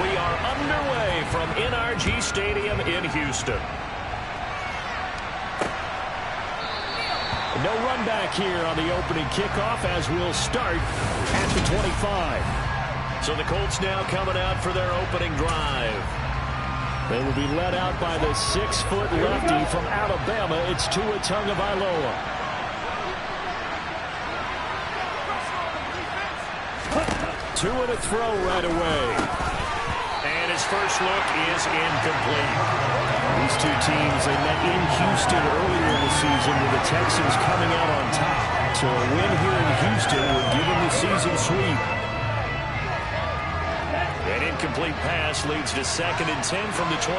We are underway from NRG Stadium in Houston. No run back here on the opening kickoff as we'll start at the 25. So the Colts now coming out for their opening drive. They will be led out by the 6-foot lefty from Alabama. It's Tua Tagovailoa. Tua to throw right away. And his first look is incomplete. These two teams, they met in Houston earlier in the season with the Texans coming out on top. So a win here in Houston would give them the season sweep. An incomplete pass leads to 2nd and 10 from the 25.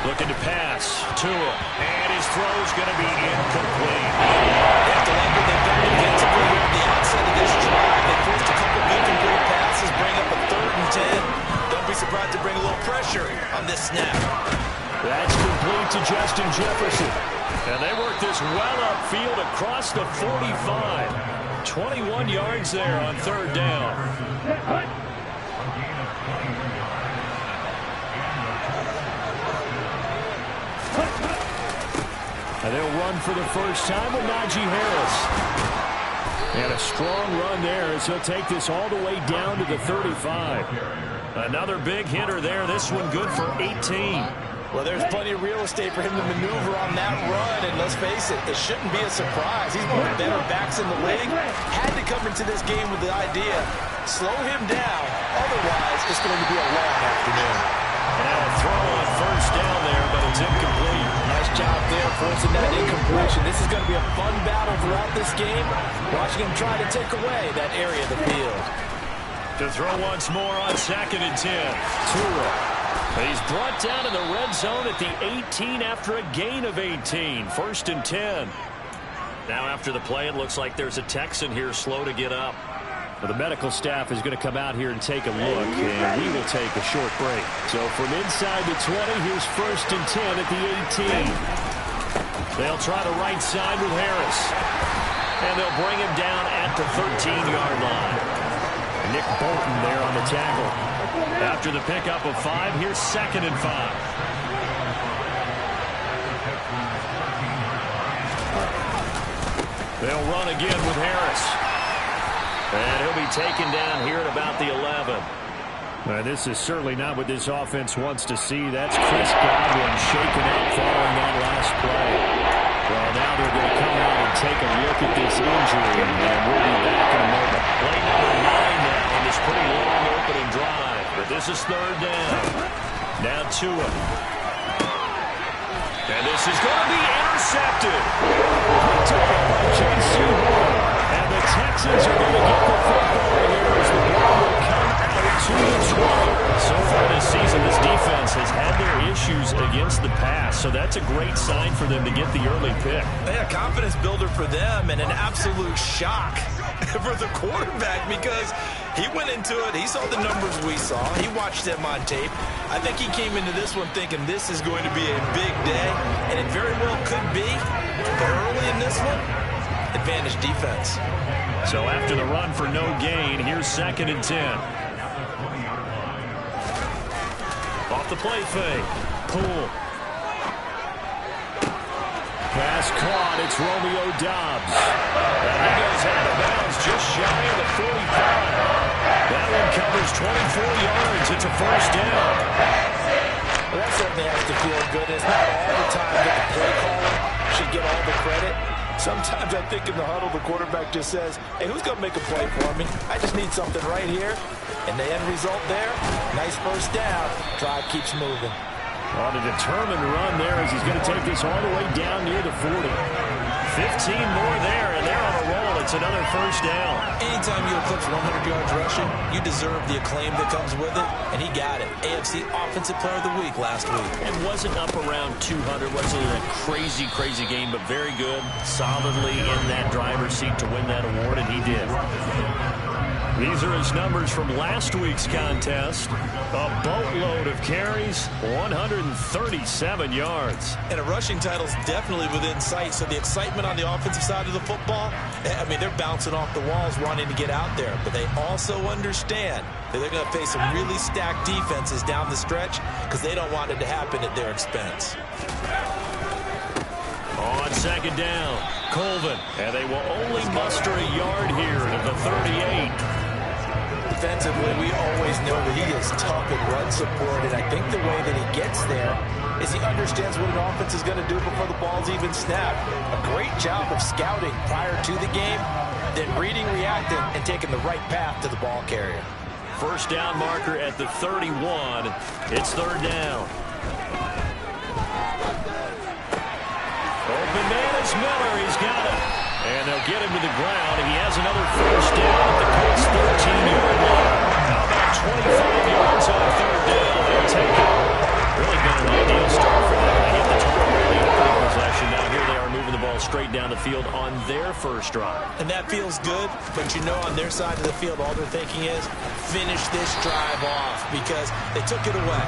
Looking to pass. Tua. And his throw's going to be incomplete. They have to like what they've done defensively here at the outset of this drive. They forced a couple of incomplete passes, bring up a 3rd and 10. Don't be surprised to bring a little pressure on this snap. That's complete to Justin Jefferson. And they work this well upfield across the 45. 21 yards there on 3rd down. And they'll run for the first time with Najee Harris. And a strong run there as he'll take this all the way down to the 35. Another big hitter there. This one good for 18. Well, there's plenty of real estate for him to maneuver on that run, and let's face it, it shouldn't be a surprise. He's one of the better backs in the league. Had to come into this game with the idea, slow him down, otherwise it's going to be a long afternoon. And a throw on 1st down there, but it's incomplete. Nice job there forcing that incompletion. This is going to be a fun battle throughout this game, watching him try to take away that area of the field. To throw once more on 2nd and 10. Tua. He's brought down in the red zone at the 18 after a gain of 18. 1st and 10. Now after the play, it looks like there's a Texan here slow to get up. Well, the medical staff is going to come out here and take a look, and we will take a short break. So from inside the 20, here's 1st and 10 at the 18. They'll try the right side with Harris. And they'll bring him down at the 13-yard line. Nick Bolton there on the tackle. After the pickup of 5, here's 2nd and 5. They'll run again with Harris. And he'll be taken down here at about the 11. This is certainly not what this offense wants to see. That's Chris Godwin shaken up following that last play. Well, now they're going to come out and take a look at this injury, and we'll be back in a moment. Play number 9 now on this pretty long opening drive. But this is 3rd down. Now Tua. And this is going to be intercepted. Picked up by J.C. Horn. And the Texans are going to get the football here as the ball will come out to the 20. So far this season, this defense has had their issues against the pass. So that's a great sign for them to get the early pick. Yeah, confidence builder for them and an absolute shock for the quarterback because he went into it. He saw the numbers we saw. He watched them on tape. I think he came into this one thinking this is going to be a big day, and it very well could be. But early in this one, advantage defense. So after the run for no gain, here's 2nd and 10. Off the play fake. Poole. Pass caught. It's Romeo Doubs. And he goes out of bounds just shy of the 45. That one covers 24 yards. It's a 1st down. Well, that certainly has to feel good. It's not all the time that the play caller should get all the credit. Sometimes I think in the huddle, the quarterback just says, hey, who's going to make a play for me? I just need something right here. And the end result there, nice 1st down. Drive keeps moving. On a determined run there as he's going to take this all the way down near the 40. 15 more there, and they're on a roll. It's another 1st down. Anytime you eclipse 100 yards rushing, you deserve the acclaim that comes with it, and he got it. AFC Offensive Player of the Week last week. It wasn't up around 200. Wasn't a crazy, crazy game, but very good. Solidly in that driver's seat to win that award, and he did. These are his numbers from last week's contest. A boatload of carries, 137 yards. And a rushing title's definitely within sight, so the excitement on the offensive side of the football, mean, they're bouncing off the walls wanting to get out there, but they also understand that they're going to face some really stacked defenses down the stretch because they don't want it to happen at their expense. On second down, Colvin, and they will only muster a yard here at the 38. Defensively, we always know that he is tough in run support, and I think the way that he gets there is he understands what an offense is going to do before the ball's even snapped. A great job of scouting prior to the game, then reading, reacting, and taking the right path to the ball carrier. First down marker at the 31. It's third down. Open man is Miller. He's got it. And they'll get him to the ground. He has another first down at the Colts' 13-yard line. How about 25 yards on third down? They'll take it. Really been an ideal start for them. They hit the target in the opening possession. Now here they are moving the ball straight down the field on their first drive. And that feels good, but you know on their side of the field all they're thinking is finish this drive off because they took it away.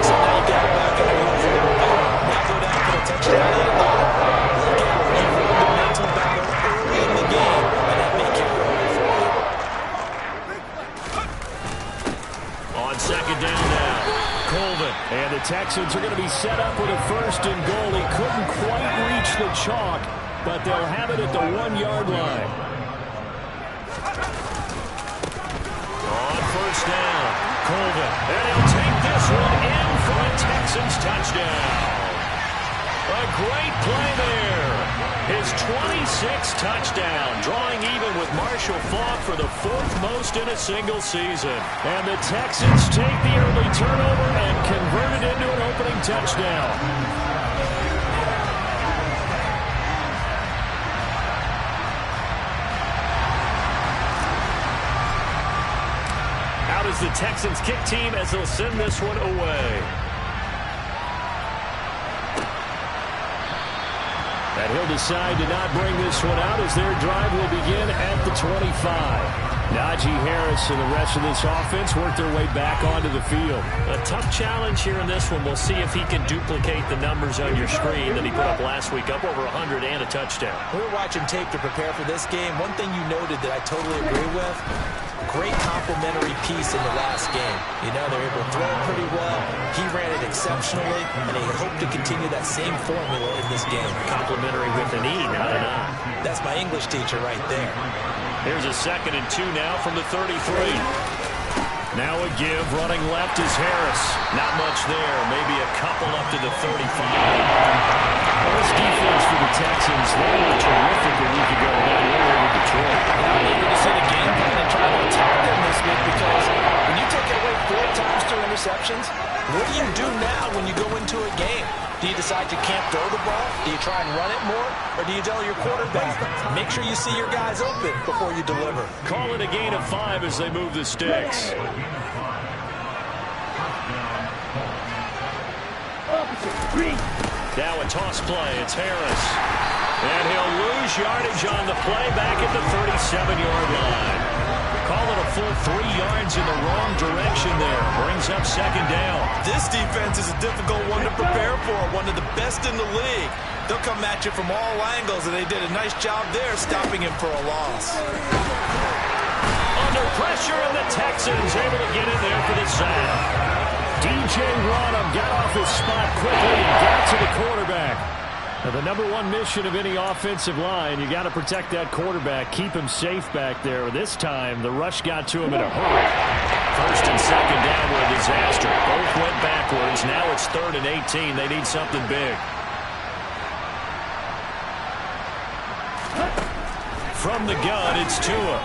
So now you got it back in the wheels a little bit. Now go down for a touchdown. Look out. You won the mental battle early in the game, and that may carry over for you. On second down now, Colvin. And the Texans are going to be set up with a first and goal. He couldn't quite reach the chalk, but they'll have it at the 1-yard line. On first down, Colvin. And he'll take this one in for a Texans touchdown. A great play there. His 26th touchdown, drawing even with Marshall Faulk for the 4th most in a single season. And the Texans take the early turnover and convert it into an opening touchdown. Out is the Texans kick team as they'll send this one away. And he'll decide to not bring this one out as their drive will begin at the 25. Najee Harris and the rest of this offense work their way back onto the field. A tough challenge here in this one. We'll see if he can duplicate the numbers on your screen that he put up last week, up over 100 and a touchdown. We were watching tape to prepare for this game. One thing you noted that I totally agree with, great complementary piece in the last game. You know, they're able to throw it pretty well. He ran it exceptionally, and they hope to continue that same formula in this game. Complimentary with an E, not an I. That's my English teacher right there. Here's a 2nd and 2 now from the 33. Now a give, running left is Harris. Not much there, maybe a couple up to the 35. Well, this defense for the Texans, they were terrific a week ago down there over Detroit. Now I needed to see the game plan and try to attack them this week because when you take it away 4 times through interceptions, what do you do now when you go into a game? Do you decide you can't throw the ball? Do you try and run it more? Or do you tell your quarterback, make sure you see your guys open before you deliver? Call it a gain of 5 as they move the sticks. Now a toss play. It's Harris. And he'll lose yardage on the play back at the 37-yard line. Call it a full 3 yards in the wrong direction there. Brings up second down. This defense is a difficult one to prepare for. One of the best in the league. They'll come at you from all angles, and they did a nice job there stopping him for a loss. Under pressure, and the Texans able to get in there for the sack. DJ Wonnum got off his spot quickly and got to the quarterback. Now, the number 1 mission of any offensive line, you got to protect that quarterback, keep him safe back there. This time, the rush got to him in a hurry. First and second down were a disaster. Both went backwards. Now it's 3rd and 18. They need something big. From the gun, it's Tua.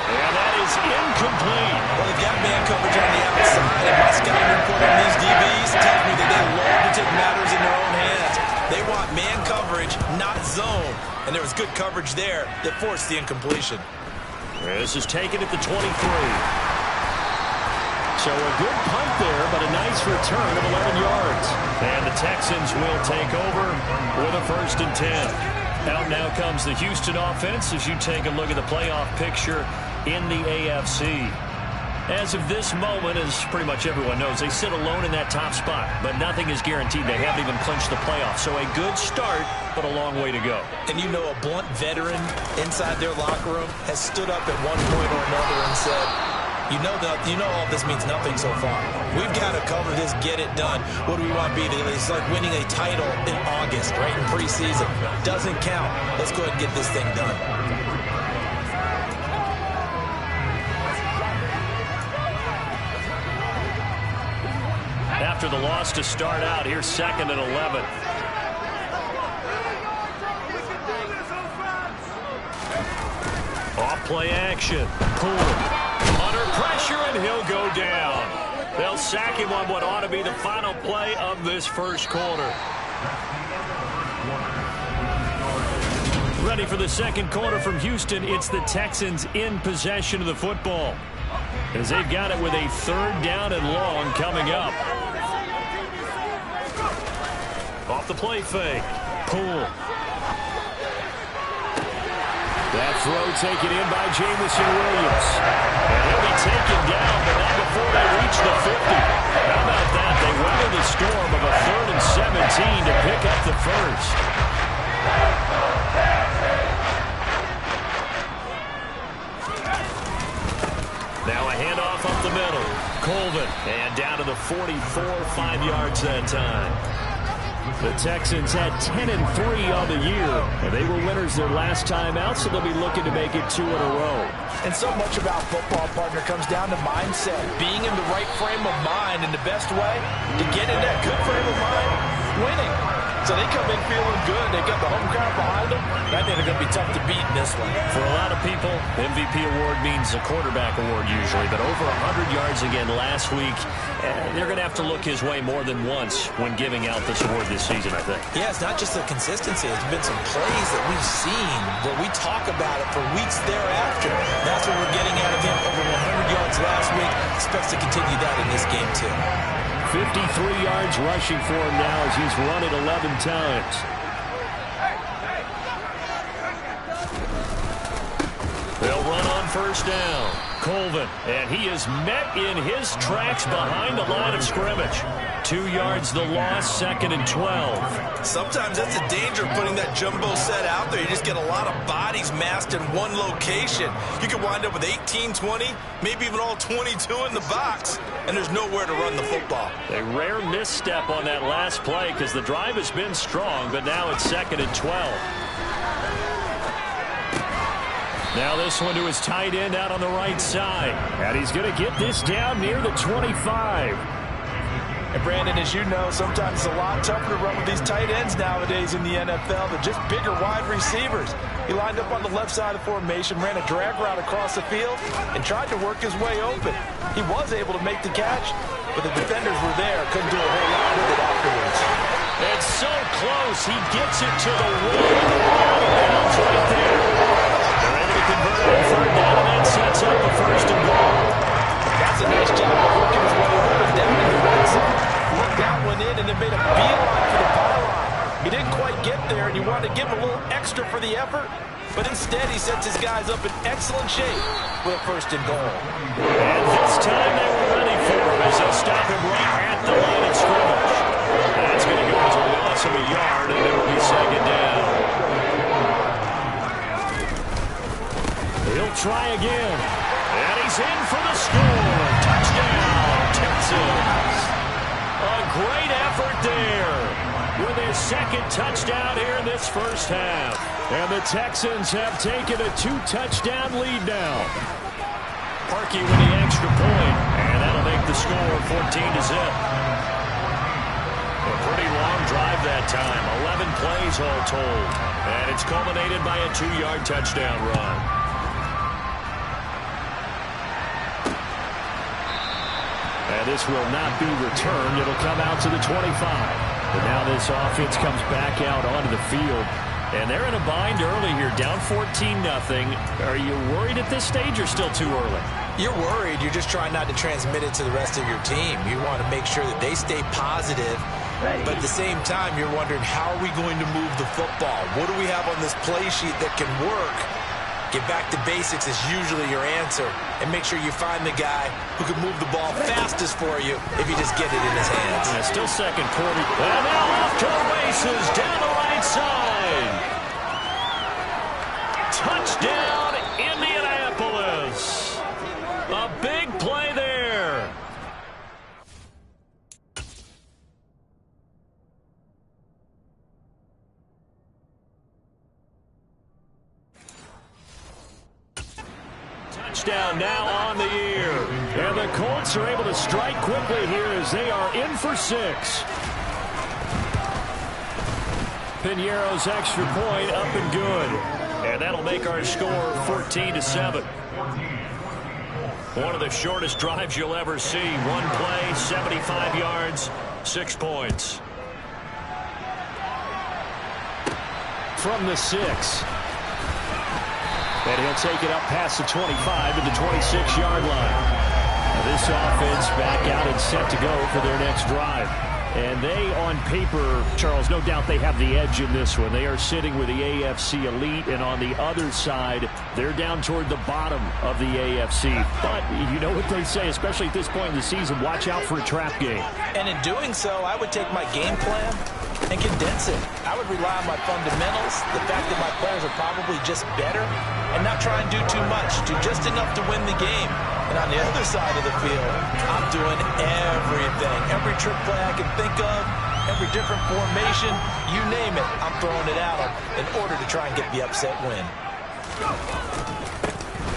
And that is incomplete. Well, they've got man coverage on the outside, and my scouting report on these DBs tells me that they love to take matters in their own hands. They want man coverage, not zone. And there was good coverage there that forced the incompletion. This is taken at the 23. So a good punt there, but a nice return of 11 yards. And the Texans will take over with a 1st and 10. Out now comes the Houston offense as you take a look at the playoff picture in the AFC. As of this moment, as pretty much everyone knows, they sit alone in that top spot. But nothing is guaranteed. They haven't even clinched the playoffs. So a good start, but a long way to go. And you know, a blunt veteran inside their locker room has stood up at one point or another and said, you know all this means nothing so far. We've got to cover this, get it done. What do we want to be? It's like winning a title in August, right in preseason. Doesn't count. Let's go ahead and get this thing done. After the loss to start out, here's 2nd and 11. Off play action. Poole under pressure, and he'll go down. They'll sack him on what ought to be the final play of this first quarter. Ready for the second quarter from Houston. It's the Texans in possession of the football, as they've got it with a 3rd down and long coming up. Off the play fake. Poole. That throw taken in by Jameson Williams. And he'll be taken down, but not before they reach the 50. How about that? They weather the storm of a 3rd and 17 to pick up the first. Now a handoff up the middle. Colvin. And down to the 44, 5 yards that time. The Texans had 10-3 on the year, and they were winners their last time out, so they'll be looking to make it 2 in a row. And so much about football, partner, comes down to mindset. Being in the right frame of mind, and the best way to get in that good frame of mind, winning. So they come in feeling good. They've got the home crowd behind them. I think they're going to be tough to beat in this one. For a lot of people, MVP award means a quarterback award usually, but over 100 yards again last week. They're going to have to look his way more than once when giving out this award this season, I think. Yeah, it's not just the consistency. It's been some plays that we've seen where we talk about it for weeks thereafter. That's what we're getting out of him. Over 100 yards last week. Expects to continue that in this game, too. 53 yards rushing for him now as he's run it 11 times. They'll run on 1st down. Colvin, and he is met in his tracks behind the line of scrimmage. 2 yards the loss, 2nd and 12. Sometimes that's the danger of putting that jumbo set out there. You just get a lot of bodies massed in one location. You could wind up with 18, 20, maybe even all 22 in the box, and there's nowhere to run the football. A rare misstep on that last play because the drive has been strong, but now it's 2nd and 12. Now this one to his tight end out on the right side. And he's going to get this down near the 25. And Brandon, as you know, sometimes it's a lot tougher to run with these tight ends nowadays in the NFL. They're just bigger wide receivers. He lined up on the left side of the formation, ran a drag route across the field, and tried to work his way open. He was able to make the catch, but the defenders were there. Couldn't do a whole lot with it afterwards. It's so close. He gets it to the wall. Out of bounds right there. They're able to convert on 3rd down, and that sets up the 1st and goal. That's a nice job of working his way over down to the right side. Looked that one in and then made a beeline for the pylon. He didn't quite get there, and you wanted to give him a little extra for the effort, but instead he sets his guys up in excellent shape with a 1st and goal. And this time they were ready for him as they'll stop him right at the line of scrimmage. That's going to go as a loss of a yard, and it will be 2nd down. He'll try again. And he's in for the score. Touchdown, Texans. A great effort there with his 2nd touchdown here in this first half. And the Texans have taken a 2-touchdown lead now. Parkey with the extra point, and that'll make the score 14-0. A pretty long drive that time, 11 plays all told. And it's culminated by a 2-yard touchdown run. And this will not be returned. It'll come out to the 25. But now this offense comes back out onto the field. And they're in a bind early here, down 14-0. Are you worried at this stage or still too early? You're worried. You're just trying not to transmit it to the rest of your team. You want to make sure that they stay positive. But at the same time, you're wondering, how are we going to move the football? What do we have on this play sheet that can work Get back to basics is usually your answer. And make sure you find the guy who can move the ball fastest for you if you just get it in his hands. Yeah, still second quarter. And now off to the races down the right side. Touchdown, Indianapolis. A big play there. Touchdown now on the year. And the Colts are able to strike quickly here as they are in for 6. Piñeiro's extra point up and good. And that'll make our score 14-7. One of the shortest drives you'll ever see. One play, 75 yards, 6 points. From the 6. And he'll take it up past the 25 to the 26-yard line. Now this offense back out and set to go for their next drive. And they, on paper, Charles, no doubt they have the edge in this one. They are sitting with the AFC elite, and on the other side, they're down toward the bottom of the AFC. But you know what they say, especially at this point in the season, watch out for a trap game. And in doing so, I would take my game plan and condense it. I would rely on my fundamentals, the fact that my players are probably just better, and not try and do too much, do just enough to win the game. And on the other side of the field, I'm doing everything. Every trick play I can think of, every different formation, you name it, I'm throwing it at them in order to try and get the upset win.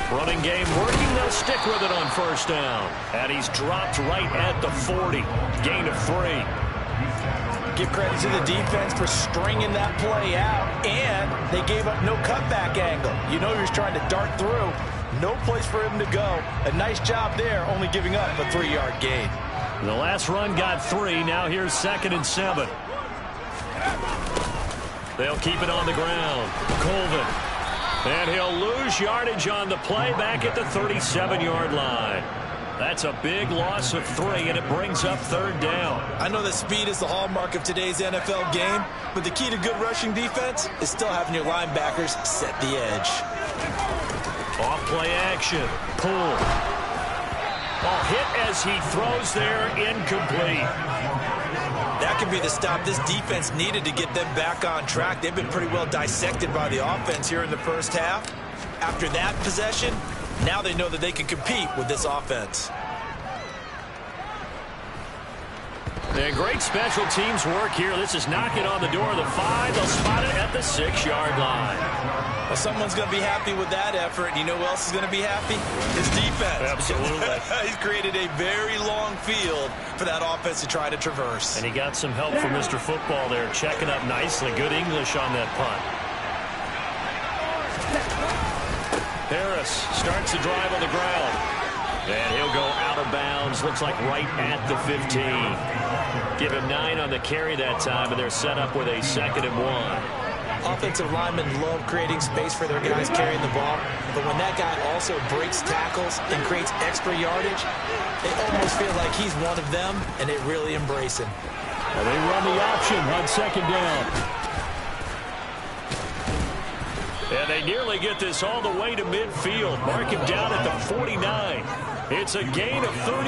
Running game working, they'll stick with it on first down. And he's dropped right at the 40. Gain of 3. Give credit to the defense for stringing that play out, and they gave up no cutback angle. You know he was trying to dart through. No place for him to go. A nice job there, only giving up a 3-yard gain. The last run got 3. Now here's 2nd and 7. They'll keep it on the ground. Colvin. And he'll lose yardage on the play back at the 37-yard line. That's a big loss of 3, and it brings up 3rd down. I know that speed is the hallmark of today's NFL game, but the key to good rushing defense is still having your linebackers set the edge. Off play action. Pull. Ball hit as he throws there, incomplete. That could be the stop this defense needed to get them back on track. They've been pretty well dissected by the offense here in the first half. After that possession, now they know that they can compete with this offense. And great special teams work here. This is knocking on the door of the 5. They'll spot it at the 6-yard line. Well, someone's going to be happy with that effort. And you know who else is going to be happy? His defense. Absolutely. He's created a very long field for that offense to try to traverse. And he got some help from Mr. Football there, checking up nicely. Good English on that punt. Harris starts the drive on the ground. And he'll go out of bounds. Looks like right at the 15. Give him 9 on the carry that time, and they're set up with a 2nd and 1. Offensive linemen love creating space for their guys carrying the ball, but when that guy also breaks tackles and creates extra yardage, they almost feel like he's one of them, and they really embrace him. Well, they run the option on 2nd down. And they nearly get this all the way to midfield. Mark him down at the 49. It's a gain of 34.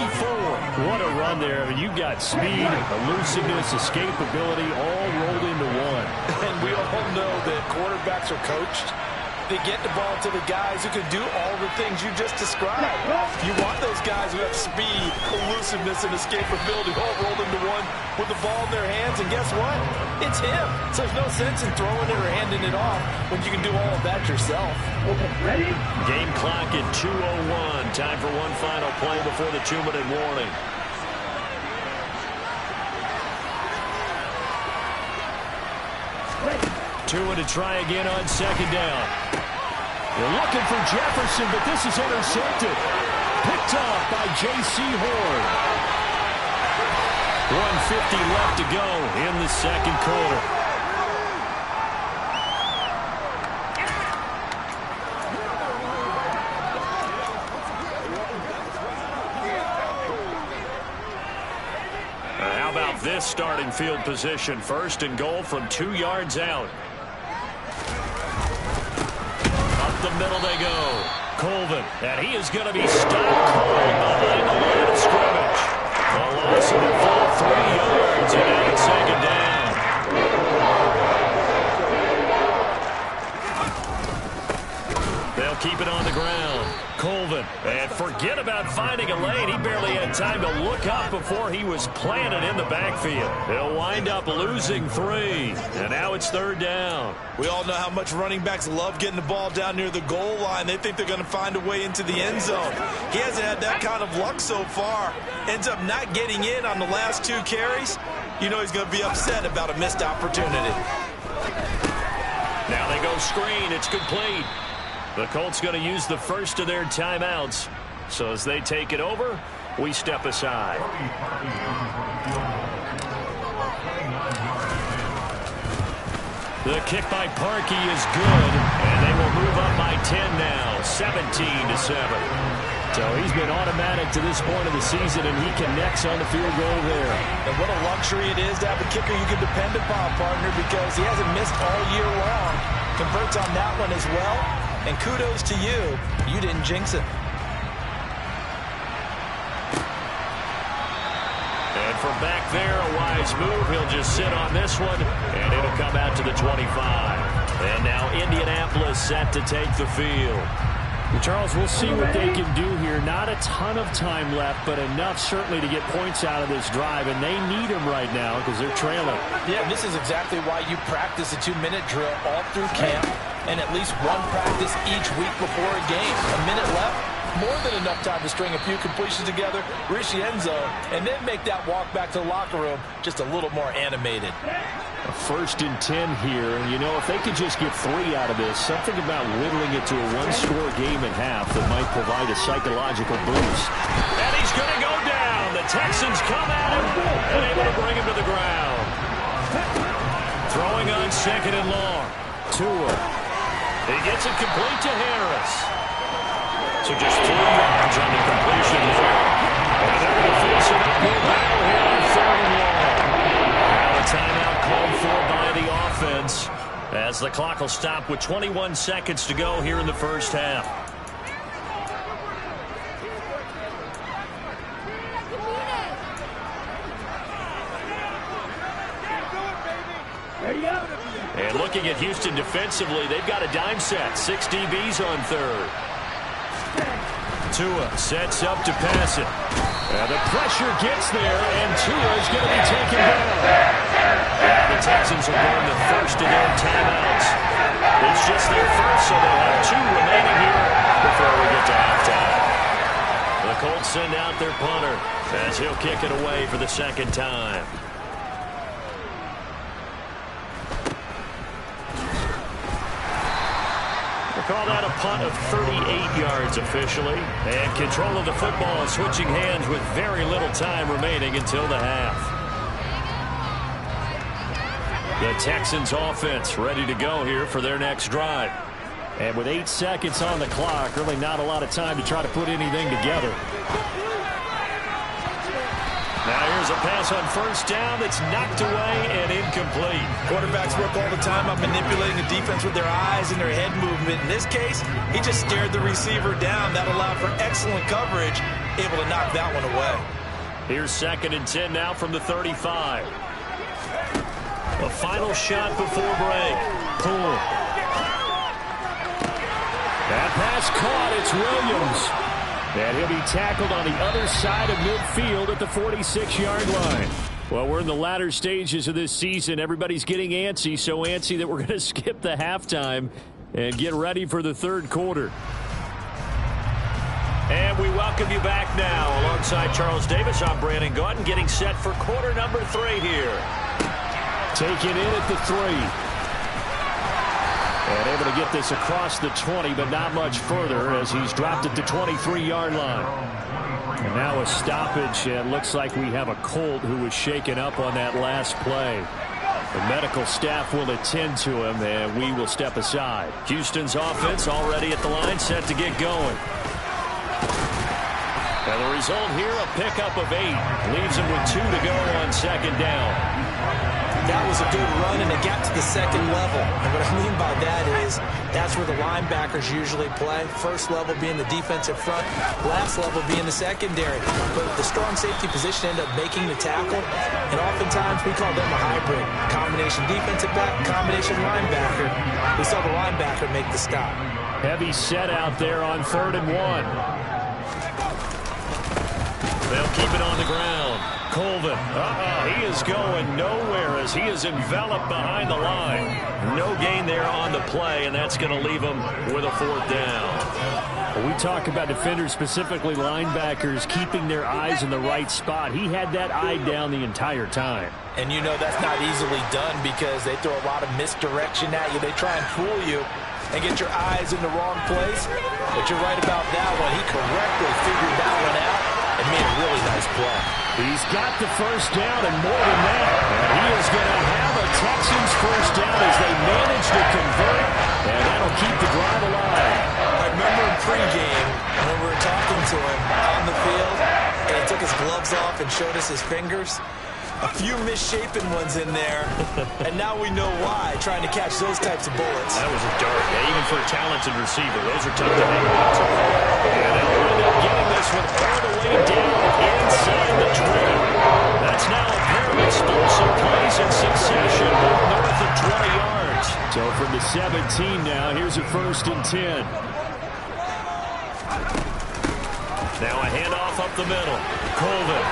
What a run there. I mean, you've got speed, elusiveness, escapability all rolled into one. And we all know that quarterbacks are coached. They get the ball to the guys who can do all the things you just described. You want those guys who have speed, elusiveness, and escapability all rolled into one with the ball in their hands. And guess what? It's him. So there's no sense in throwing it or handing it off when you can do all of that yourself. Ready? Game clock at 2:01. Time for one final play before the 2-minute warning. Tua to try again on 2nd down. They're looking for Jefferson, but this is intercepted. Picked off by J.C. Horn. 1:50 left to go in the 2nd quarter. How about this starting field position? 1st and goal from 2 yards out. Up the middle they go. Colvin, and he is going to be stopped cold behind the line of scrimmage. A loss of a full 3 yards, and now it's second down. They'll keep it on the ground. Colvin, and forget about finding a lane. He barely had time to look up before he was planted in the backfield. He'll wind up losing 3, and now it's third down. We all know how much running backs love getting the ball down near the goal line. They think they're going to find a way into the end zone. He hasn't had that kind of luck so far. Ends up not getting in on the last 2 carries. You know he's going to be upset about a missed opportunity. Now they go screen. It's complete. The Colts going to use the first of their timeouts. So as they take it over, we step aside. The kick by Parkey is good, and they will move up by 10 now, 17-7. So he's been automatic to this point of the season, and he connects on the field goal there. And what a luxury it is to have a kicker you can depend upon, partner, because he hasn't missed all year long. Converts on that one as well. And kudos to you. You didn't jinx it. And from back there, a wise move. He'll just sit on this one, and it'll come out to the 25. And now Indianapolis set to take the field. Charles, we'll see what they can do here. Not a ton of time left, but enough certainly to get points out of this drive, and they need them right now because they're trailing. Yeah, this is exactly why you practice a 2-minute drill all through camp and at least one practice each week before a game. A minute left, more than enough time to string a few completions together, reach the end zone, and then make that walk back to the locker room just a little more animated. A 1st and 10 here, and you know, if they could just get 3 out of this, something about whittling it to a 1-score game at half that might provide a psychological boost. And he's going to go down. The Texans come at him and able to bring him to the ground. Throwing on 2nd and long. Tua. He gets it complete to Harris. So just 3 yards on the completion there. And they're going to face an uphill battle here on 3rd and long. Now a timeout called for by the offense as the clock will stop with 21 seconds to go here in the first half. And looking at Houston defensively, they've got a dime set. 6 DBs on 3rd. Tua sets up to pass it. And the pressure gets there, and Tua is going to be taken down. And the Texans will burn the first of their timeouts. It's just their first, so they'll have 2 remaining here before we get to halftime. The Colts send out their punter as he'll kick it away for the 2nd time. Call that a punt of 38 yards officially. And control of the football switching hands with very little time remaining until the half. The Texans offense ready to go here for their next drive. And with 8 seconds on the clock, really not a lot of time to try to put anything together. Now here's a pass on 1st down that's knocked away and incomplete. Quarterbacks work all the time on manipulating the defense with their eyes and their head movement. In this case, he just stared the receiver down. That allowed for excellent coverage, able to knock that one away. Here's 2nd and 10 now from the 35. A final shot before break. Cool. That pass caught. It's Williams. And he'll be tackled on the other side of midfield at the 46-yard line. Well, we're in the latter stages of this season. Everybody's getting antsy, so antsy that we're going to skip the halftime and get ready for the 3rd quarter. And we welcome you back now. Alongside Charles Davis, I'm Brandon Gaudin, getting set for quarter number 3 here. Taken in at the 3. And able to get this across the 20, but not much further as he's dropped it to 23-yard line. And now a stoppage, and looks like we have a Colt who was shaken up on that last play. The medical staff will attend to him, and we will step aside. Houston's offense already at the line, set to get going. And the result here, a pickup of 8. Leaves him with 2 to go on 2nd down. That was a good run, and it got to the 2nd level. And what I mean by that is That's where the linebackers usually play. First level being the defensive front, last level being the secondary. But the strong safety position end up making the tackle, and oftentimes we call them a hybrid. Combination defensive back, combination linebacker. We saw the linebacker make the stop. Heavy set out there on 3rd and 1. They'll keep it on the ground. Colvin, he is going nowhere as he is enveloped behind the line. No gain there on the play, and that's going to leave him with a 4th down. When we talk about defenders, specifically linebackers, keeping their eyes in the right spot. He had that eye down the entire time. And you know that's not easily done because they throw a lot of misdirection at you. They try and fool you and get your eyes in the wrong place. But you're right about that one. He correctly figured that one out and made a really nice play. He's got the 1st down and more than that. And he is going to have a Texans 1st down as they manage to convert. And that'll keep the drive alive. I remember in pregame when we were talking to him on the field, and he took his gloves off and showed us his fingers. A few misshapen ones in there, and now we know why, trying to catch those types of bullets. That was a dart. Yeah, even for a talented receiver, those are tough to hang on to. And they'll wind up getting this one all the way down inside the 20. That's now a pair of explosive plays in succession, north of 20 yards. So from the 17 now, here's a 1st and 10. Now a handoff up the middle. Colvin.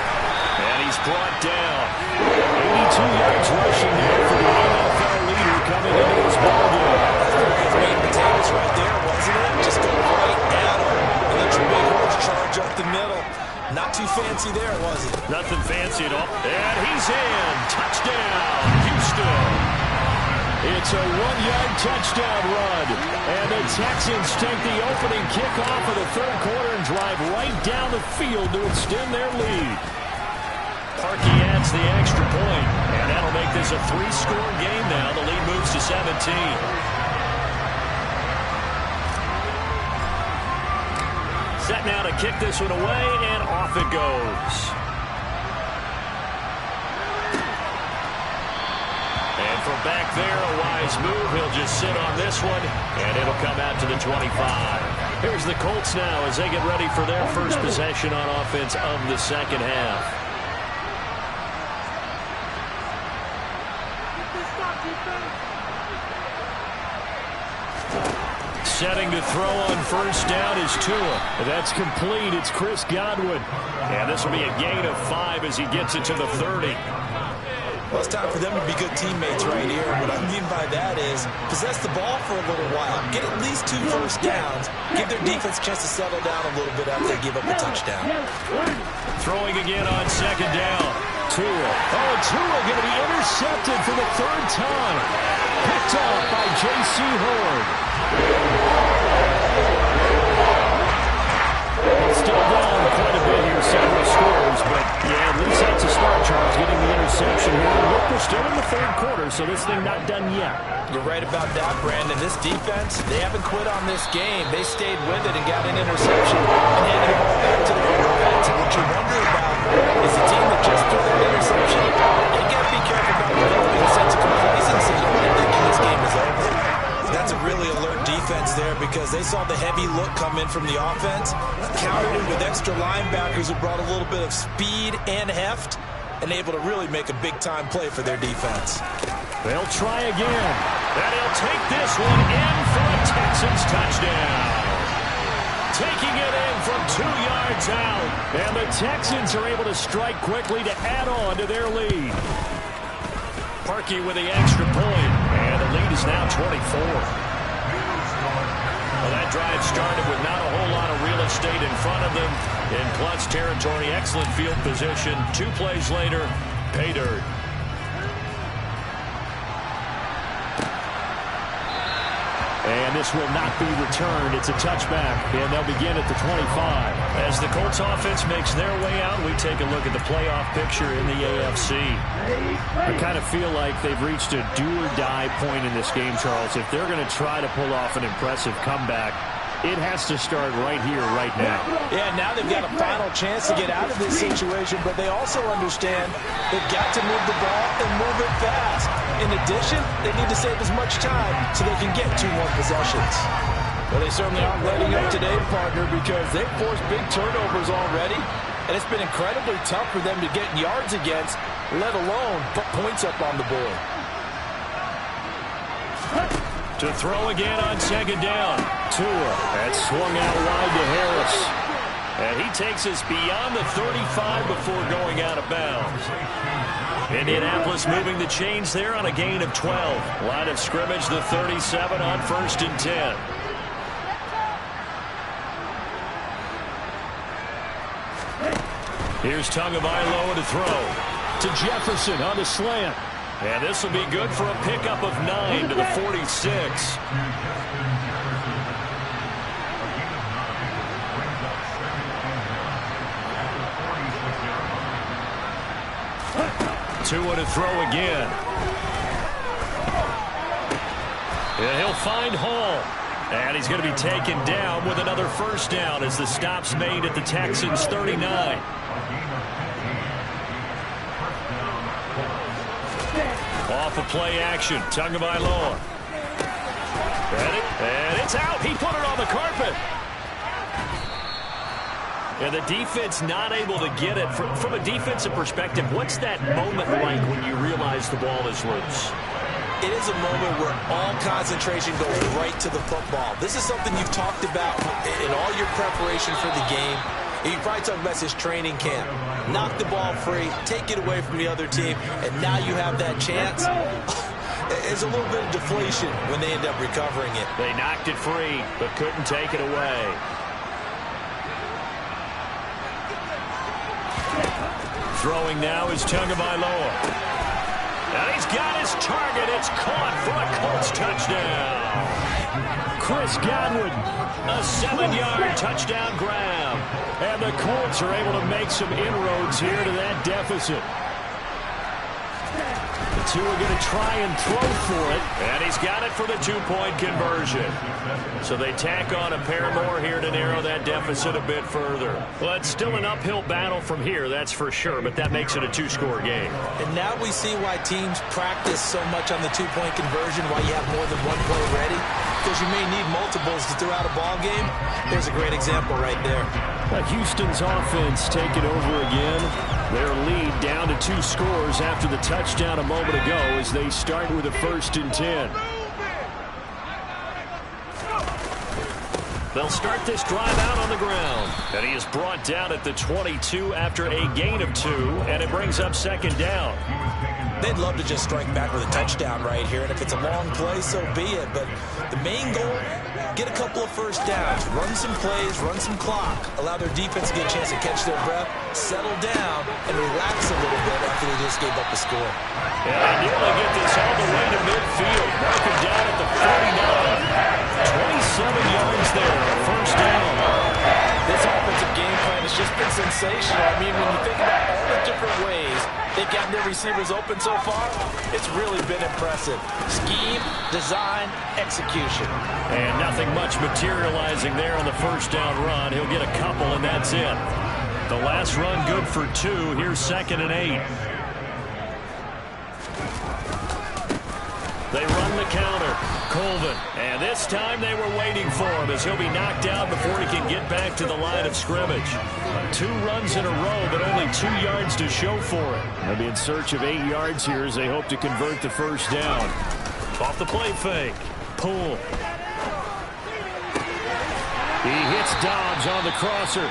And he's brought down. 82 yards rushing there for the NFL leader coming into this ballgame. That's meat and potatoes right there, wasn't it? Just go right at him and let your big horse charge up the middle. Not too fancy there, was it? Nothing fancy at all. And he's in. Touchdown, Houston. It's a 1-yard touchdown run. And the Texans take the opening kickoff of the 3rd quarter and drive right down the field to extend their lead. Parkey adds the extra point, and that'll make this a 3-score game now. The lead moves to 17. Set now to kick this one away, and off it goes. And from back there, a wise move. He'll just sit on this one, and it'll come out to the 25. Here's the Colts now as they get ready for their first possession on offense of the 2nd half. Setting to throw on 1st down is Tua. That's complete. It's Chris Godwin. And this will be a gain of 5 as he gets it to the 30. Well, it's time for them to be good teammates right here. What I mean by that is possess the ball for a little while. Get at least 2 first downs. Give their defense a chance to settle down a little bit after they give up a touchdown. Throwing again on 2nd down. Tua. Oh, Tua going to be intercepted for the 3rd time. Picked off by J.C. Horn. Still down quite a bit here, several scores, but yeah, at least that's a start, Charles, getting the interception here. Look, we're still in the 3rd quarter, so this thing not done yet. You're right about that, Brandon. This defense, they haven't quit on this game. They stayed with it and got an interception and handed the ball back to the offense. And what you wonder about is a team that just threw that interception. They got to be careful about developing a sense of complacency and thinking this game is over. That's a really alert defense there because they saw the heavy look come in from the offense, countered it with extra linebackers who brought a little bit of speed and heft, and able to really make a big-time play for their defense. They'll try again. And he'll take this one in for a Texans touchdown. Taking it in from 2 yards out. And the Texans are able to strike quickly to add on to their lead. Parkey with the extra point, and the lead is now 24. Well, that drive started with not a whole lot of real estate in front of them. In plus territory, excellent field position. 2 plays later, pay dirt. And this will not be returned. It's a touchback, and they'll begin at the 25. As the Colts offense makes their way out, we take a look at the playoff picture in the AFC. I kind of feel like they've reached a do-or-die point in this game, Charles. If they're going to try to pull off an impressive comeback, it has to start right here, right now. Yeah, now they've got a final chance to get out of this situation, but they also understand they've got to move the ball and move it fast. In addition, they need to save as much time so they can get 2 more possessions. Well, they certainly aren't letting up today, partner, because they've forced big turnovers already, and it's been incredibly tough for them to get yards against, let alone put points up on the board. To throw again on second down. Tua, that's swung out wide to Harris. And he takes us beyond the 35 before going out of bounds. Indianapolis moving the chains there on a gain of 12. Line of scrimmage, the 37 on 1st and 10. Here's Tagovailoa to throw. To Jefferson on the slant. And this will be good for a pickup of 9 to the 46. Tua to throw again. And he'll find Hall. And he's going to be taken down with another first down as the stop's made at the Texans' 39. Off of play action, Tagovailoa. And it's out. He put it on the carpet. And the defense not able to get it. From a defensive perspective, what's that moment like when you realize the ball is loose? It is a moment where all concentration goes right to the football. This is something you've talked about in all your preparation for the game. And you probably talked about this training camp. Knock the ball free, take it away from the other team, and now you have that chance. There's a little bit of deflation when they end up recovering it. They knocked it free, but couldn't take it away. Throwing now is Tagovailoa. And he's got his target. It's caught for a Colts touchdown. Chris Godwin, a 7-yard touchdown grab. And the Colts are able to make some inroads here to that deficit. The two are going to try and throw for it. And he's got it for the 2-point conversion. So they tack on a pair more here to narrow that deficit a bit further. Well, it's still an uphill battle from here, that's for sure, but that makes it a 2-score game. And now we see why teams practice so much on the 2-point conversion, why you have more than one play ready, because you may need multiples to throw out a ball game. There's a great example right there. Houston's offense taking over again. Their lead down to 2 scores after the touchdown a moment ago as they start with a 1st and 10. They'll start this drive out on the ground. And he is brought down at the 22 after a gain of 2, and it brings up 2nd down. They'd love to just strike back with a touchdown right here, and if it's a long play, so be it. But the main goal, get a couple of first downs, run some plays, run some clock, allow their defense to get a chance to catch their breath, settle down, and relax a little bit after they just gave up a score. And they nearly get this all the way to midfield. Mark him down at the 49. 27 yards there, first down. This offensive game plan has just been sensational. I mean, when you think about all the different ways they've gotten their receivers open so far, it's really been impressive. Scheme, design, execution. And nothing much materializing there on the first down run. He'll get a couple, and that's it. The last run good for 2. Here's 2nd and 8. They run the counter. Colvin. And this time they were waiting for him as he'll be knocked out before he can get back to the line of scrimmage. 2 runs in a row, but only 2 yards to show for it. They'll be in search of 8 yards here as they hope to convert the first down. Off the play fake. Poole. He hits Dobbs on the crosser.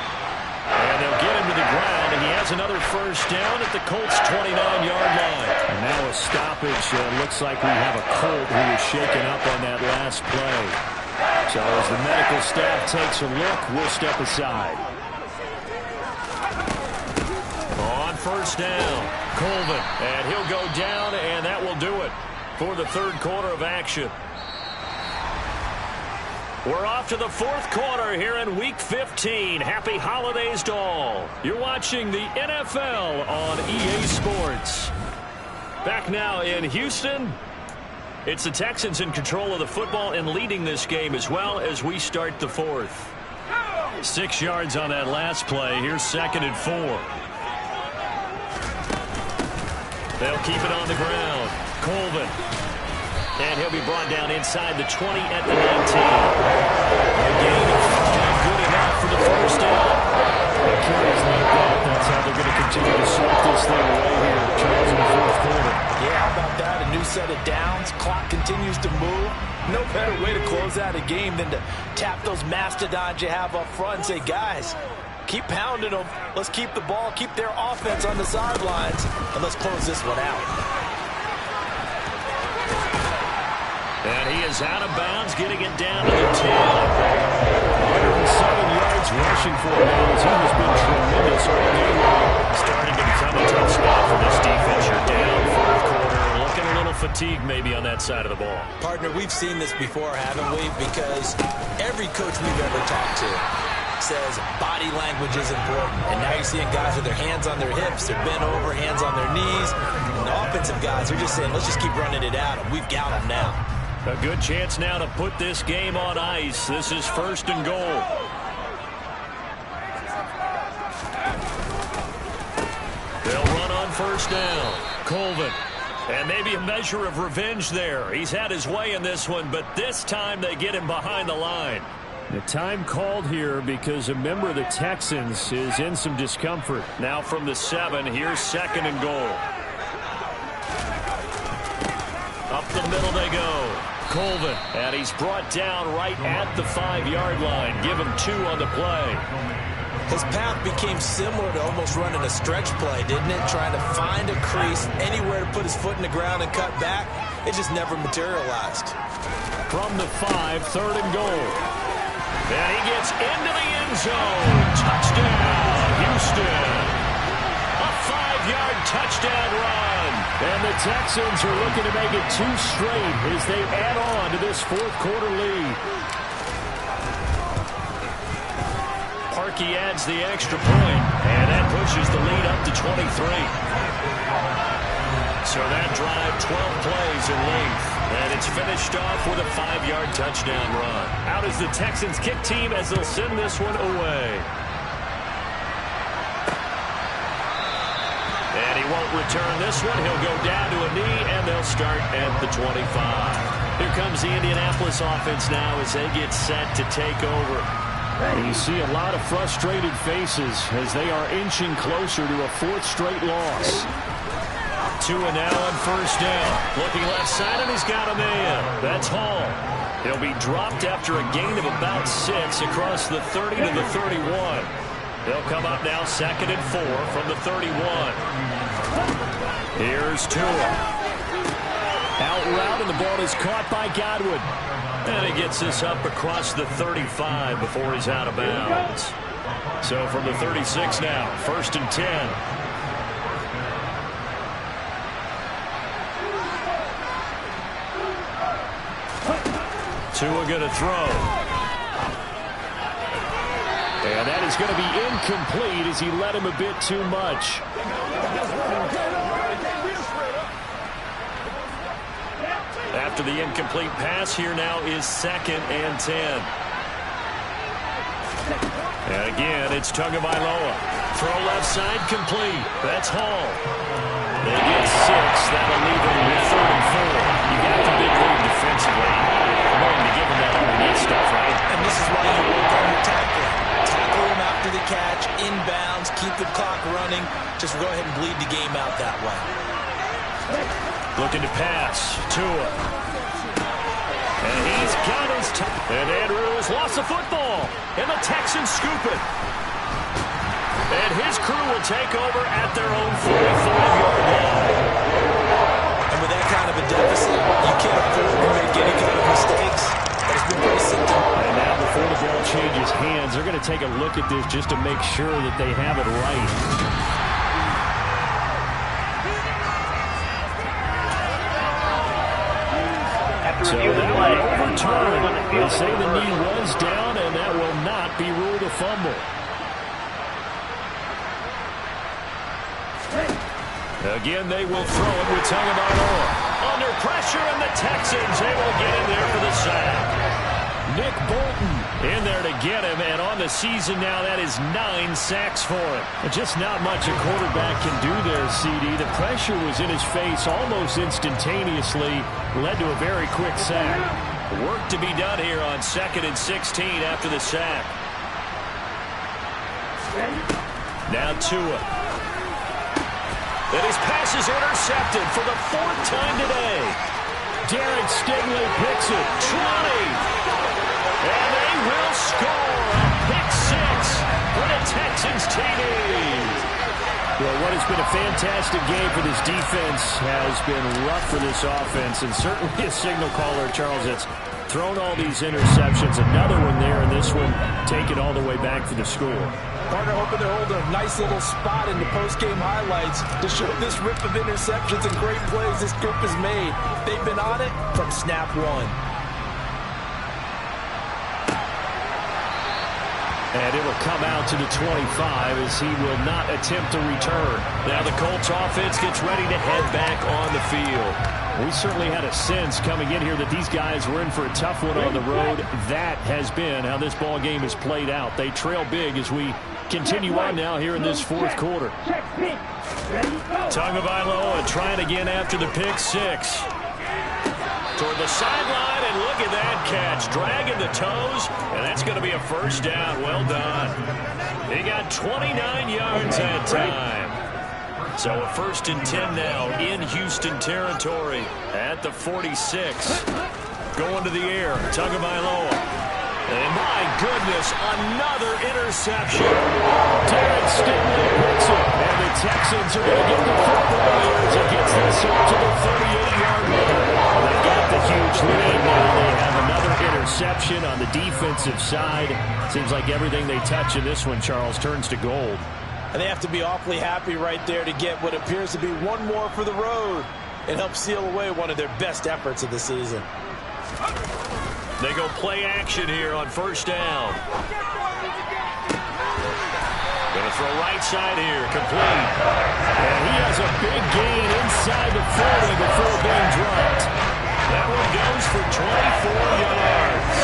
And they'll get him to the ground, and he has another first down at the Colts' 29-yard line. And now a stoppage. Looks like we have a Colt who was shaken up on that last play. So as the medical staff takes a look, we'll step aside. On first down, Colvin. And he'll go down, and that will do it for the 3rd quarter of action. We're off to the 4th quarter here in Week 15. Happy holidays to all. You're watching the NFL on EA Sports. Back now in Houston. It's the Texans in control of the football and leading this game as well as we start the 4th. 6 yards on that last play. Here's 2nd and 4. They'll keep it on the ground. Colvin. And he'll be brought down inside the 20 at the 19. A gain of 5, good enough for the first down. The carries like that, that's how they're going to continue to salt this thing away here, Charles, in the fourth quarter. Yeah, how about that? A new set of downs. Clock continues to move. No better way to close out a game than to tap those mastodons you have up front and say, guys, keep pounding them. Let's keep the ball, keep their offense on the sidelines, and let's close this one out. And he is out of bounds, getting it down to the 10. 107 yards rushing for him as he has been tremendous all game long. Starting to become a tough spot for this defense. You're down fourth quarter. Looking a little fatigued maybe on that side of the ball. Partner, we've seen this before, haven't we? Because every coach we've ever talked to says body language is important. And now you're seeing guys with their hands on their hips, they're bent over, hands on their knees. And the offensive guys are just saying, let's just keep running it at them. We've got them now. A good chance now to put this game on ice. This is first and goal. They'll run on first down. Colvin. And maybe a measure of revenge there. He's had his way in this one, but this time they get him behind the line. The time called here because a member of the Texans is in some discomfort. Now from the 7, here's second and goal. Up the middle they go. Colvin, and he's brought down right at the 5-yard line. Give him 2 on the play. His path became similar to almost running a stretch play, didn't it? Trying to find a crease, anywhere to put his foot in the ground and cut back. It just never materialized. From the 5, third and goal. And he gets into the end zone. Touchdown, Houston. A 5-yard touchdown run. And the Texans are looking to make it 2 straight as they add on to this fourth quarter lead. Parkey adds the extra point, and that pushes the lead up to 23. So that drive, 12 plays in length, and it's finished off with a 5-yard touchdown run. Out is the Texans kick team as they'll send this one away. And he won't return this one. He'll go down to a knee, and they'll start at the 25. Here comes the Indianapolis offense now as they get set to take over. And you see a lot of frustrated faces as they are inching closer to a 4th straight loss. 2 and now on first down. Looking left side, and he's got a man. That's Hall. He'll be dropped after a gain of about 6 across the 30 to the 31. They'll come up now 2nd and 4 from the 31. Here's Tua. Out route, and the ball is caught by Godwin. And he gets this up across the 35 before he's out of bounds. So from the 36 now, 1st and 10. Tua going to throw. And that is going to be incomplete as he led him a bit too much. After the incomplete pass, here now is 2nd and 10. And again, it's Tagovailoa. Throw left side, complete. That's Hall. They get 6. That'll leave him with 3rd and 4. You got the big lead defensively. You're going to give him that underneath stuff, right? And this is why you work on your tackling. Tackle him after the catch, inbounds, keep the clock running. Just go ahead and bleed the game out that way. Looking to pass. Tua. And he's got his and Andrews lost the football. And the Texans scoop it. And his crew will take over at their own 45-yard line. And with that kind of a deficit, you can't afford to make any kind of mistakes. But it's been pretty simple. And now before the ball changes hands, they're going to take a look at this just to make sure that they have it right. So that will overturn. They'll say the knee was down, and that will not be ruled a fumble. Again, they will throw it with Tagovailoa. Under pressure, and the Texans able to get in there for the sack. Nick Bolton in there to get him, and on the season now, that is 9 sacks for him. Just not much a quarterback can do there, CD. The pressure was in his face almost instantaneously, led to a very quick sack. Work to be done here on 2nd and 16 after the sack. Now Tua. And his pass is intercepted for the 4th time today. Derek Stingley picks it. 20. And they will score a pick 6 for the Texans TD. Well, what has been a fantastic game for this defense has been rough for this offense, and certainly a signal caller, Charles, that's thrown all these interceptions. Another one there, and this one taken all the way back for the score. Partner hoping they're holding a nice little spot in the post-game highlights to show this rip of interceptions and great plays this group has made. They've been on it from snap one. And it will come out to the 25 as he will not attempt to return. Now the Colts offense gets ready to head back on the field. We certainly had a sense coming in here that these guys were in for a tough one on the road. That has been how this ball game has played out. They trail big as we continue on now here in this 4th quarter. Tagovailoa trying again after the pick 6. Toward the sideline, and look at that catch. Dragging the toes, and that's going to be a first down. Well done. He got 29 yards that time. So a 1st and 10 now in Houston territory at the 46. Going to the air, Tagovailoa. And my goodness, another interception. Derek Stingley picks it, and the Texans are going to get the football here as it gets this up to the 38-yard line. They got the huge lead. Now they have another interception on the defensive side. Seems like everything they touch in this one, Charles, turns to gold. And they have to be awfully happy right there to get what appears to be one more for the road and help seal away one of their best efforts of the season. They go play action here on 1st down. Going to throw right side here, complete. And he has a big gain inside the 40 before being dropped. That one goes for 24 yards.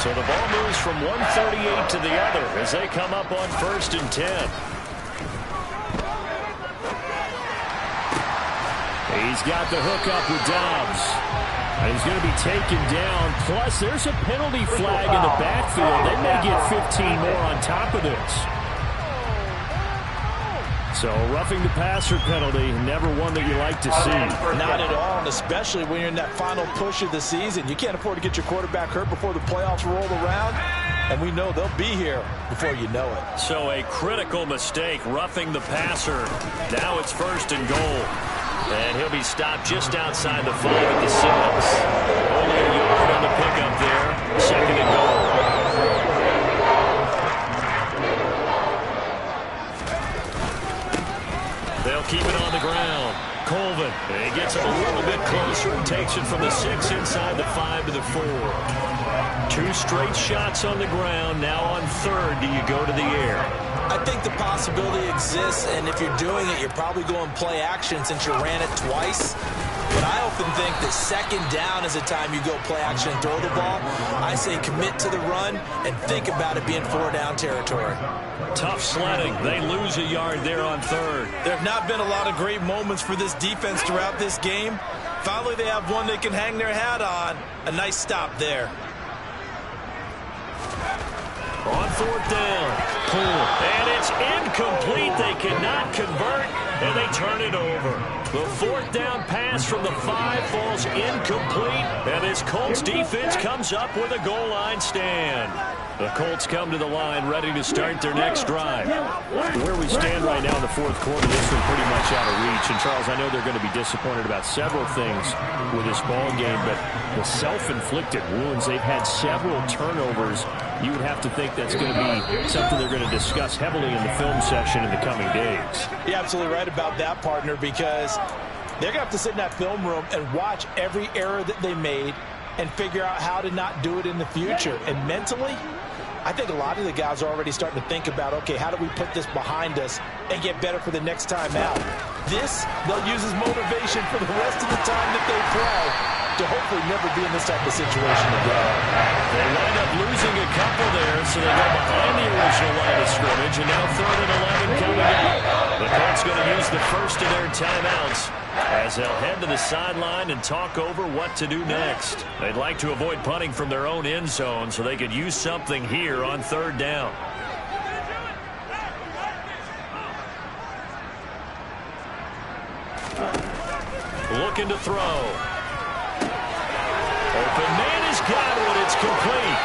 So the ball moves from 138 to the other as they come up on 1st and 10. He's got the hook up with Dobbs. And he's going to be taken down. Plus, there's a penalty flag in the backfield. They may get 15 more on top of this. So, roughing the passer penalty, never one that you like to see. Not at all, and especially when you're in that final push of the season. You can't afford to get your quarterback hurt before the playoffs roll around. And we know they'll be here before you know it. So a critical mistake, roughing the passer. Now it's 1st and goal. And he'll be stopped just outside the 5 at the 6. Only a yard on the pickup there. 2nd and goal. They'll keep it on the ground. Colvin, he gets it a little bit closer and takes it from the 6 inside the 5 to the 4. 2 straight shots on the ground. Now on 3rd, do you go to the air? I think the possibility exists, and if you're doing it, you're probably going play action since you ran it twice. But I often think that 2nd down is the time you go play action and throw the ball. I say commit to the run and think about it being 4-down territory. Tough sledding. They lose a yard there on 3rd. There have not been a lot of great moments for this defense throughout this game. Finally, they have one they can hang their hat on. A nice stop there. On 4th down. And it's incomplete. They cannot convert, and they turn it over. The 4th down pass from the 5 falls incomplete, and this Colts defense comes up with a goal line stand. The Colts come to the line ready to start their next drive. Where we stand right now in the 4th quarter, this one pretty much out of reach. And, Charles, I know they're going to be disappointed about several things with this ball game, but the self-inflicted wounds, they've had several turnovers. You would have to think that's going to be something they're going to discuss heavily in the film session in the coming days. You're absolutely right about that, partner, because they're going to have to sit in that film room and watch every error that they made and figure out how to not do it in the future. And mentally, I think a lot of the guys are already starting to think about, okay, how do we put this behind us and get better for the next time out? This, they'll use as motivation for the rest of the time that they play. to hopefully never be in this type of situation again. They wind up losing a couple there, so they go behind the original line of scrimmage, and now 3rd and 11 coming up. The Colts going to use the first of their timeouts as they'll head to the sideline and talk over what to do next. They'd like to avoid punting from their own end zone so they could use something here on 3rd down. Looking to throw. Open man has got one. It's complete.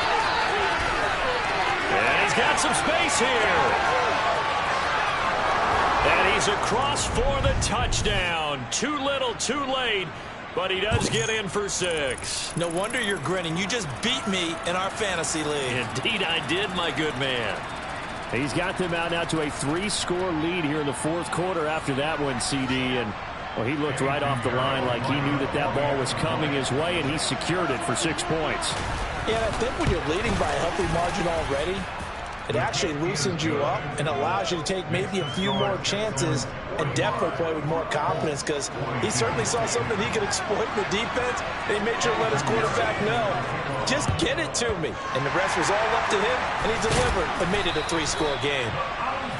And he's got some space here. And he's across for the touchdown. Too little, too late. But he does get in for 6. No wonder you're grinning. You just beat me in our fantasy league. Indeed I did, my good man. He's got them out now to a 3-score lead here in the 4th quarter after that one, CD. And well, he looked right off the line like he knew that that ball was coming his way, and he secured it for 6 points. Yeah, I think when you're leading by a healthy margin already, it actually loosens you up and allows you to take maybe a few more chances and definitely play with more confidence, because he certainly saw something he could exploit in the defense, and he made sure to let his quarterback know, just get it to me. And the rest was all up to him, and he delivered and made it a 3-score game.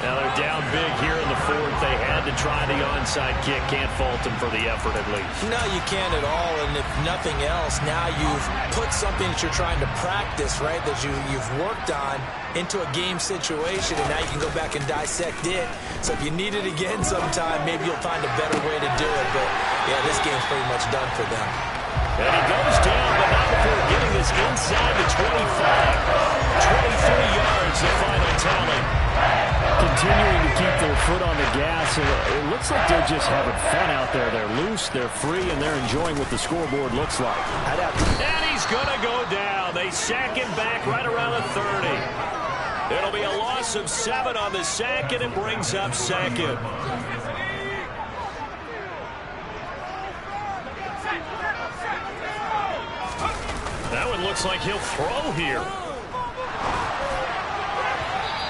Now they're down big here in the 4th. They had to try the onside kick. Can't fault them for the effort at least. No, you can't at all. And if nothing else, now you've put something that you're trying to practice, right, that you've worked on into a game situation, and now you can go back and dissect it. So if you need it again sometime, maybe you'll find a better way to do it. But, yeah, this game's pretty much done for them. And he goes down, but not before getting this inside the 25. 23 yards, the final tally. Continuing to keep their foot on the gas. It looks like they're just having fun out there. They're loose, they're free, and they're enjoying what the scoreboard looks like. And he's going to go down. They sack him back right around the 30. It'll be a loss of 7 on the sack, and it brings up 2nd. That one looks like he'll throw here.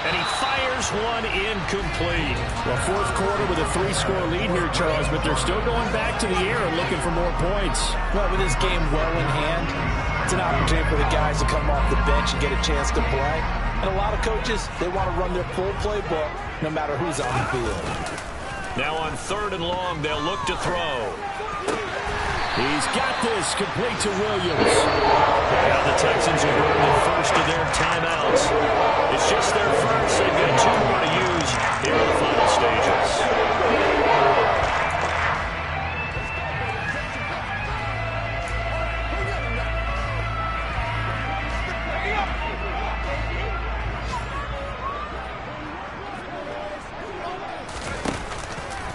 And he fires one incomplete. Well, 4th quarter with a 3-score lead here, Charles, but they're still going back to the air and looking for more points. Well, with this game well in hand, it's an opportunity for the guys to come off the bench and get a chance to play. And a lot of coaches, they want to run their full playbook no matter who's on the field. Now on 3rd and long, they'll look to throw. He's got this complete to Williams. Now the Texans will burn the first of their timeouts. It's just their first. They've got 2 more to use here in the final stages.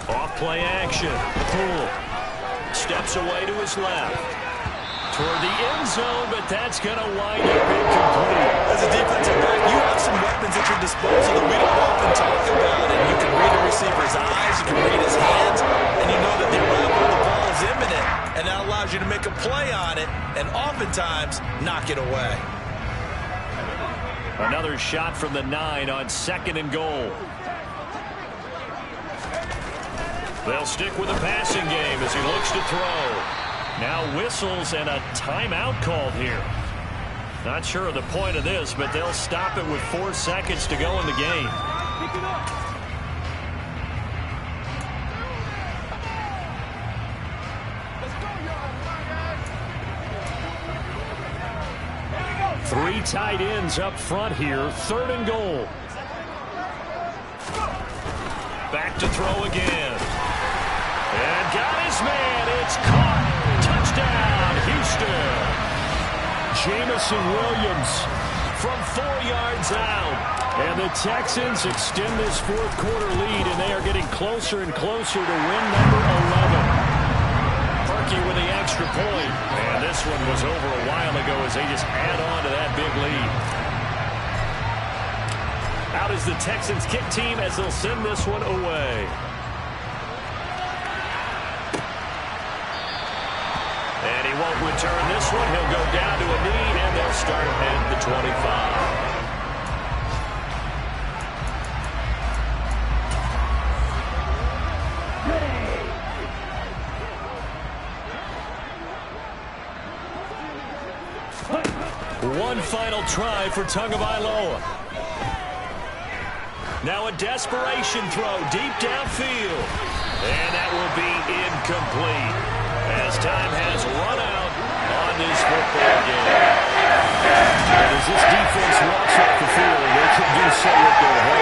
Off play action. Poole steps away to his left. Toward the end zone, but that's going to wind up incomplete. As a defensive back, you have some weapons at your disposal that we don't often talk about. And you can read a receiver's eyes, you can read his hands, and you know that the arrival of the ball is imminent. And that allows you to make a play on it and oftentimes knock it away. Another shot from the 9 on 2nd and goal. They'll stick with the passing game as he looks to throw. Now whistles and a timeout called here. Not sure of the point of this, but they'll stop it with 4 seconds to go in the game. Pick it up. Three tight ends up front here. 3rd and goal. Back to throw again. And got his man. It's caught. Touchdown, Houston. Jameson Williams from 4 yards out. And the Texans extend this 4th quarter lead, and they are getting closer and closer to win number 11. Perky with the extra point. And this one was over a while ago as they just add on to that big lead. Out is the Texans kick team as they'll send this one away. And he won't return this one. He'll go down to a knee, and they'll start him at the 25. final try for Tagovailoa. Now a desperation throw deep downfield. And that will be incomplete as time has run out on this football game. And as this defense walks off the field, they can do so with their head